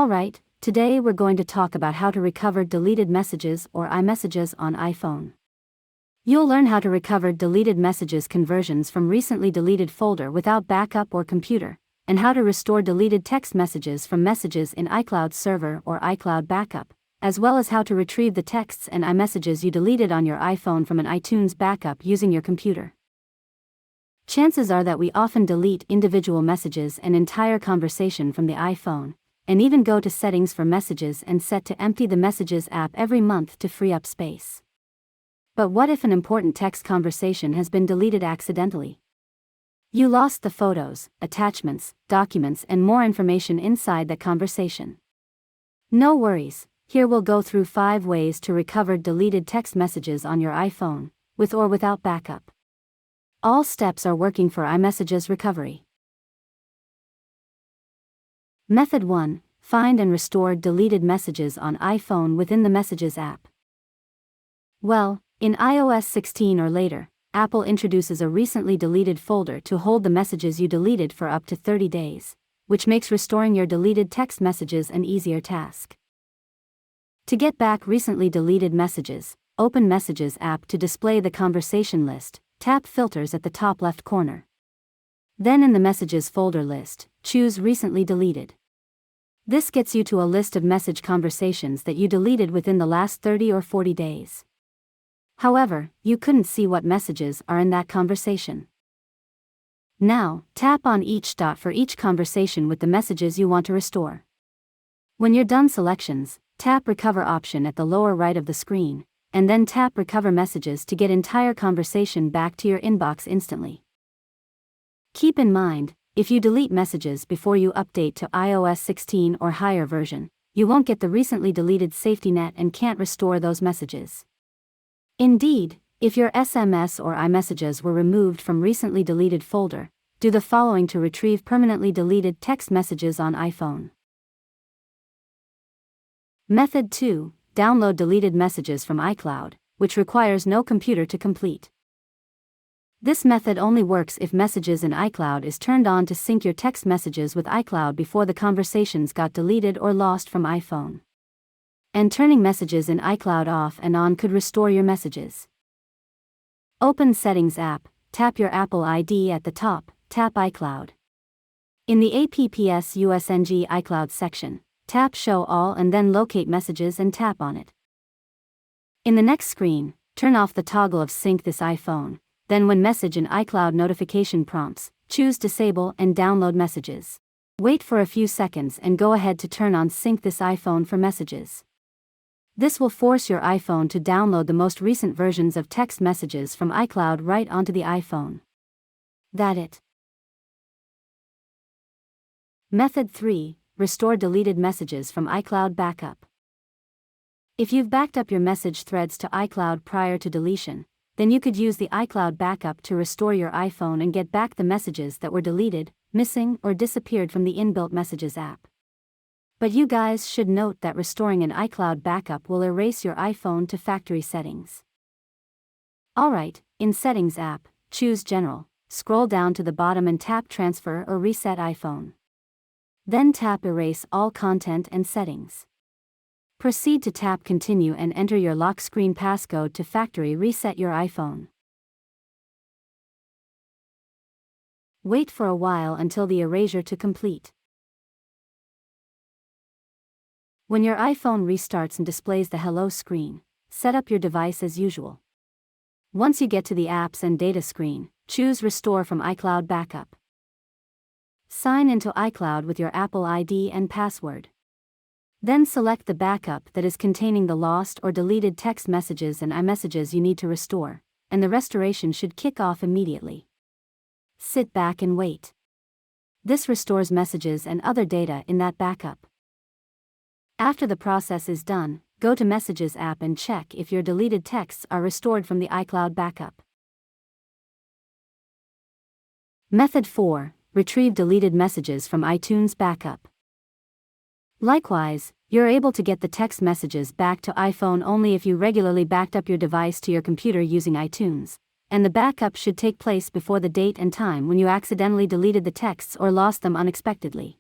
Alright, today we're going to talk about how to recover deleted messages or iMessages on iPhone. You'll learn how to recover deleted messages conversions from recently deleted folder without backup or computer, and how to restore deleted text messages from messages in iCloud server or iCloud backup, as well as how to retrieve the texts and iMessages you deleted on your iPhone from an iTunes backup using your computer. Chances are that we often delete individual messages and entire conversation from the iPhone, and even go to settings for messages and set to empty the Messages app every month to free up space. But what if an important text conversation has been deleted accidentally? You lost the photos, attachments, documents, and more information inside that conversation. No worries, here we'll go through 5 ways to recover deleted text messages on your iPhone, with or without backup. All steps are working for iMessages recovery. Method 1. Find and restore deleted messages on iPhone within the Messages app. Well, in iOS 16 or later, Apple introduces a recently deleted folder to hold the messages you deleted for up to 30 days, which makes restoring your deleted text messages an easier task. To get back recently deleted messages, open Messages app to display the conversation list, tap Filters at the top left corner. Then in the Messages folder list, choose Recently Deleted. This gets you to a list of message conversations that you deleted within the last 30 or 40 days. However, you couldn't see what messages are in that conversation. Now, tap on each dot for each conversation with the messages you want to restore. When you're done selections, tap Recover option at the lower right of the screen, and then tap Recover Messages to get entire conversation back to your inbox instantly. Keep in mind, if you delete messages before you update to iOS 16 or higher version, you won't get the recently deleted safety net and can't restore those messages. Indeed, if your SMS or iMessages were removed from recently deleted folder, do the following to retrieve permanently deleted text messages on iPhone. Method 2. Download deleted messages from iCloud, which requires no computer to complete. This method only works if Messages in iCloud is turned on to sync your text messages with iCloud before the conversations got deleted or lost from iPhone. And turning Messages in iCloud off and on could restore your messages. Open Settings app, tap your Apple ID at the top, tap iCloud. In the APPS USNG iCloud section, tap Show All and then locate Messages and tap on it. In the next screen, turn off the toggle of Sync this iPhone. Then when Message in iCloud notification prompts, choose Disable and download Messages. Wait for a few seconds and go ahead to turn on Sync this iPhone for Messages. This will force your iPhone to download the most recent versions of text messages from iCloud right onto the iPhone. That's it. Method 3. Restore deleted messages from iCloud backup. If you've backed up your message threads to iCloud prior to deletion, then you could use the iCloud backup to restore your iPhone and get back the messages that were deleted, missing, or disappeared from the inbuilt Messages app. But you guys should note that restoring an iCloud backup will erase your iPhone to factory settings. Alright, in Settings app, choose General, scroll down to the bottom and tap Transfer or Reset iPhone. Then tap Erase all content and settings. Proceed to tap Continue and enter your lock screen passcode to factory reset your iPhone. Wait for a while until the erasure to complete. When your iPhone restarts and displays the Hello screen, set up your device as usual. Once you get to the Apps and Data screen, choose Restore from iCloud Backup. Sign into iCloud with your Apple ID and password. Then select the backup that is containing the lost or deleted text messages and iMessages you need to restore, and the restoration should kick off immediately. Sit back and wait. This restores messages and other data in that backup. After the process is done, go to Messages app and check if your deleted texts are restored from the iCloud backup. Method 4. Retrieve deleted messages from iTunes backup. Likewise, you're able to get the text messages back to iPhone only if you regularly backed up your device to your computer using iTunes, and the backup should take place before the date and time when you accidentally deleted the texts or lost them unexpectedly.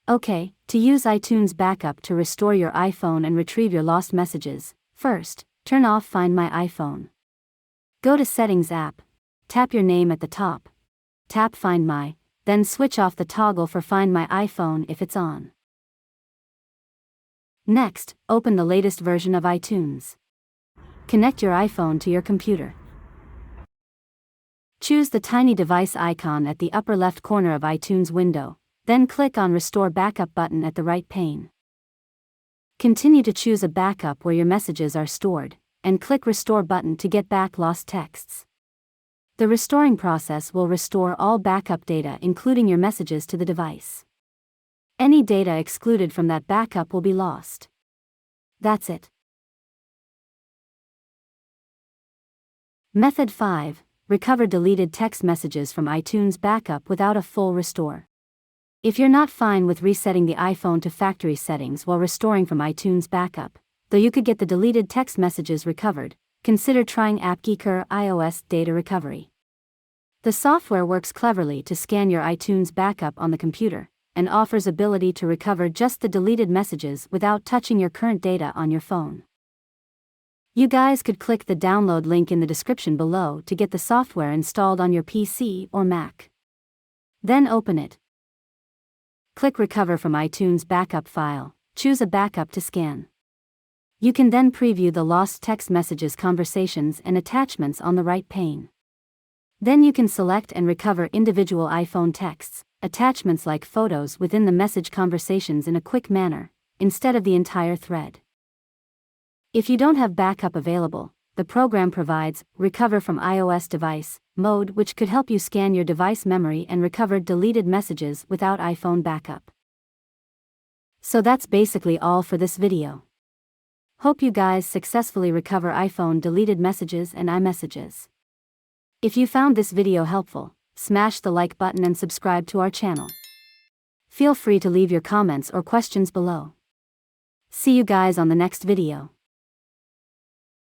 Okay, to use iTunes Backup to restore your iPhone and retrieve your lost messages, first, turn off Find My iPhone. Go to Settings app. Tap your name at the top. Tap Find My, then switch off the toggle for Find My iPhone if it's on. Next, open the latest version of iTunes. Connect your iPhone to your computer. Choose the tiny device icon at the upper left corner of iTunes window, then click on Restore Backup button at the right pane. Continue to choose a backup where your messages are stored, and click Restore button to get back lost texts. The restoring process will restore all backup data including your messages to the device. Any data excluded from that backup will be lost. That's it. Method 5. Recover deleted text messages from iTunes Backup without a full restore. If you're not fine with resetting the iPhone to factory settings while restoring from iTunes Backup, though you could get the deleted text messages recovered, consider trying AppGeeker iOS Data Recovery. The software works cleverly to scan your iTunes Backup on the computer, and offers ability to recover just the deleted messages without touching your current data on your phone. You guys could click the download link in the description below to get the software installed on your PC or Mac. Then open it. Click Recover from iTunes Backup file, choose a backup to scan. You can then preview the lost text messages, conversations and attachments on the right pane. Then you can select and recover individual iPhone texts, attachments like photos within the message conversations in a quick manner, instead of the entire thread. If you don't have backup available, the program provides Recover from iOS Device mode, which could help you scan your device memory and recover deleted messages without iPhone backup. So that's basically all for this video. Hope you guys successfully recover iPhone deleted messages and iMessages. If you found this video helpful, smash the like button and subscribe to our channel. Feel free to leave your comments or questions below. See you guys on the next video.